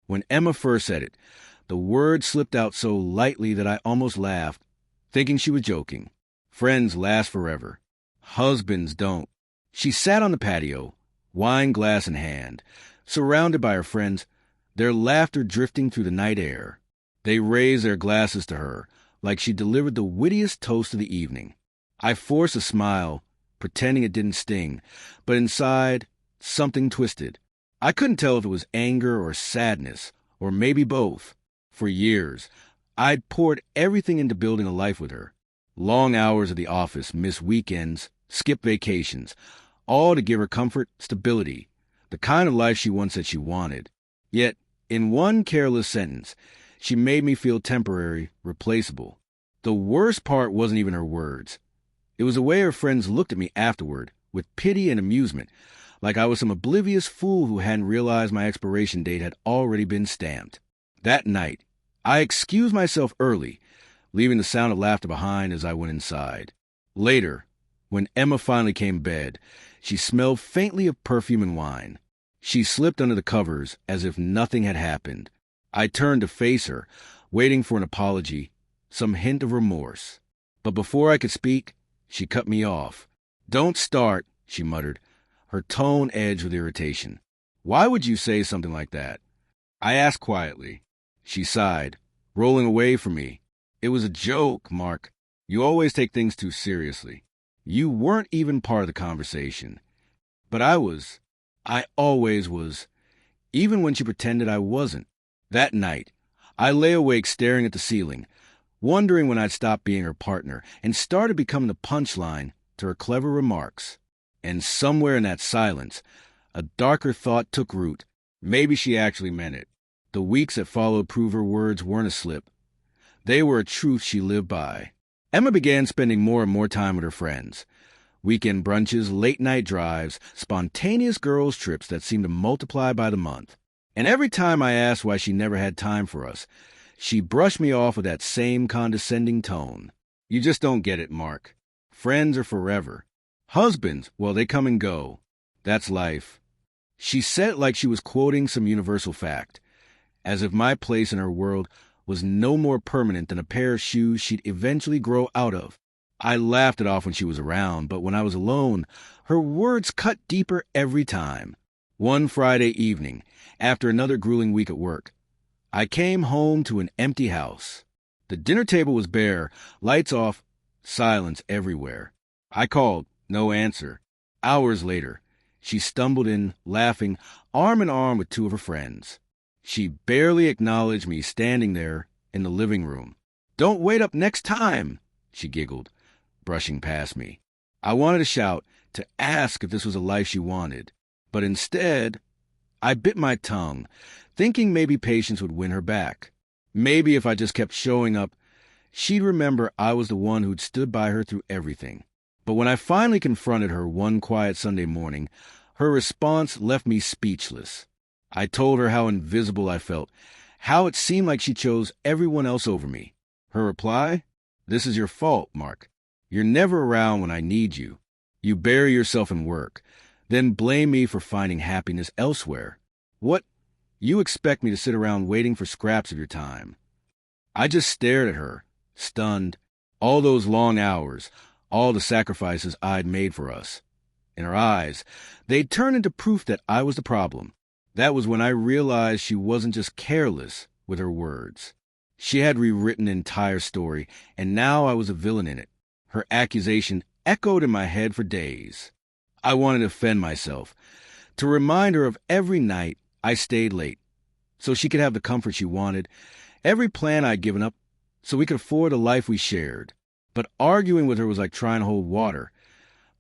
When Emma first said it, the word slipped out so lightly that I almost laughed, thinking she was joking. Friends last forever. Husbands don't. She sat on the patio, wine glass in hand, surrounded by her friends, their laughter drifting through the night air. They raised their glasses to her, like she delivered the wittiest toast of the evening. I forced a smile, pretending it didn't sting, but inside, something twisted. I couldn't tell if it was anger or sadness, or maybe both. For years, I'd poured everything into building a life with her. Long hours at the office, missed weekends, skipped vacations, all to give her comfort, stability, the kind of life she once said she wanted. Yet, in one careless sentence, she made me feel temporary, replaceable. The worst part wasn't even her words. It was the way her friends looked at me afterward, with pity and amusement, like I was some oblivious fool who hadn't realized my expiration date had already been stamped. That night, I excused myself early, leaving the sound of laughter behind as I went inside. Later, when Emma finally came to bed, she smelled faintly of perfume and wine. She slipped under the covers as if nothing had happened. I turned to face her, waiting for an apology, some hint of remorse. But before I could speak, she cut me off. "Don't start," she muttered, her tone edged with irritation. "Why would you say something like that?" I asked quietly. She sighed, rolling away from me. "It was a joke, Mark. You always take things too seriously. You weren't even part of the conversation." But I was. I always was. Even when she pretended I wasn't. That night, I lay awake staring at the ceiling, wondering when I'd stop being her partner and started becoming the punchline to her clever remarks. And somewhere in that silence, a darker thought took root. Maybe she actually meant it. The weeks that followed proved her words weren't a slip. They were a truth she lived by. Emma began spending more and more time with her friends. Weekend brunches, late-night drives, spontaneous girls' trips that seemed to multiply by the month. And every time I asked why she never had time for us, she brushed me off with that same condescending tone. "You just don't get it, Mark. Friends are forever. Husbands, well, they come and go. That's life." She said it like she was quoting some universal fact, as if my place in her world was no more permanent than a pair of shoes she'd eventually grow out of. I laughed it off when she was around, but when I was alone, her words cut deeper every time. One Friday evening, after another grueling week at work, I came home to an empty house. The dinner table was bare, lights off, silence everywhere. I called, no answer. Hours later, she stumbled in, laughing, arm in arm with two of her friends. She barely acknowledged me standing there in the living room. "Don't wait up next time," she giggled, brushing past me. I wanted to shout, to ask if this was a life she wanted. But instead, I bit my tongue, thinking maybe patience would win her back. Maybe if I just kept showing up, she'd remember I was the one who'd stood by her through everything. But when I finally confronted her one quiet Sunday morning, her response left me speechless. I told her how invisible I felt, how it seemed like she chose everyone else over me. Her reply? "This is your fault, Mark. You're never around when I need you. You bury yourself in work, then blame me for finding happiness elsewhere. What? You expect me to sit around waiting for scraps of your time?" I just stared at her, stunned. All those long hours, all the sacrifices I'd made for us. In her eyes, they'd turned into proof that I was the problem. That was when I realized she wasn't just careless with her words. She had rewritten an entire story, and now I was a villain in it. Her accusation echoed in my head for days. I wanted to defend myself, to remind her of every night I stayed late, so she could have the comfort she wanted, every plan I'd given up, so we could afford the life we shared. But arguing with her was like trying to hold water.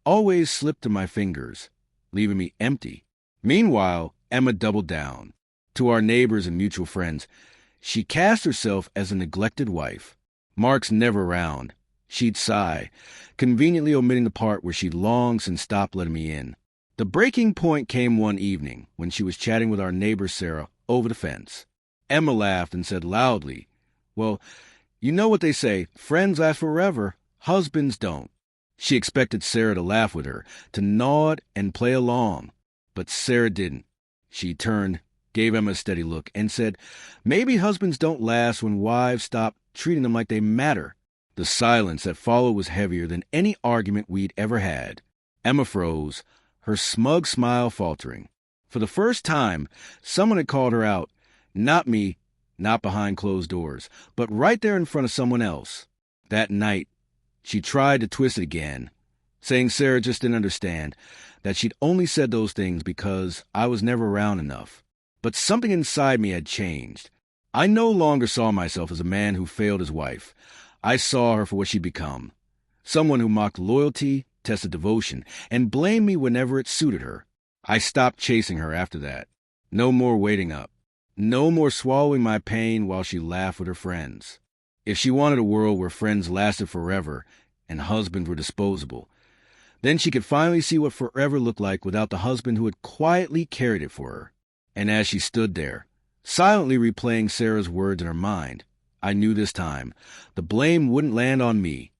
Always slipped through my fingers, leaving me empty. Meanwhile, Emma doubled down. To our neighbors and mutual friends, she cast herself as a neglected wife. Mark's never around. She'd sigh, conveniently omitting the part where she'd long since stopped letting me in. The breaking point came one evening when she was chatting with our neighbor Sarah over the fence. Emma laughed and said loudly, "Well, you know what they say, friends last forever, husbands don't." She expected Sarah to laugh with her, to nod and play along. But Sarah didn't. She turned gave Emma a steady look, and said, "Maybe husbands don't last when wives stop treating them like they matter." The silence that followed was heavier than any argument we'd ever had. Emma froze, her smug smile faltering. For the first time, someone had called her out. Not me, not behind closed doors, but right there in front of someone else. That night, she tried to twist it again, saying Sarah just didn't understand, that she'd only said those things because I was never around enough. But something inside me had changed. I no longer saw myself as a man who failed his wife. I saw her for what she'd become. Someone who mocked loyalty, tested devotion, and blamed me whenever it suited her. I stopped chasing her after that. No more waiting up. No more swallowing my pain while she laughed with her friends. If she wanted a world where friends lasted forever and husbands were disposable, then she could finally see what forever looked like without the husband who had quietly carried it for her. And as she stood there, silently replaying Sarah's words in her mind, I knew this time the blame wouldn't land on me.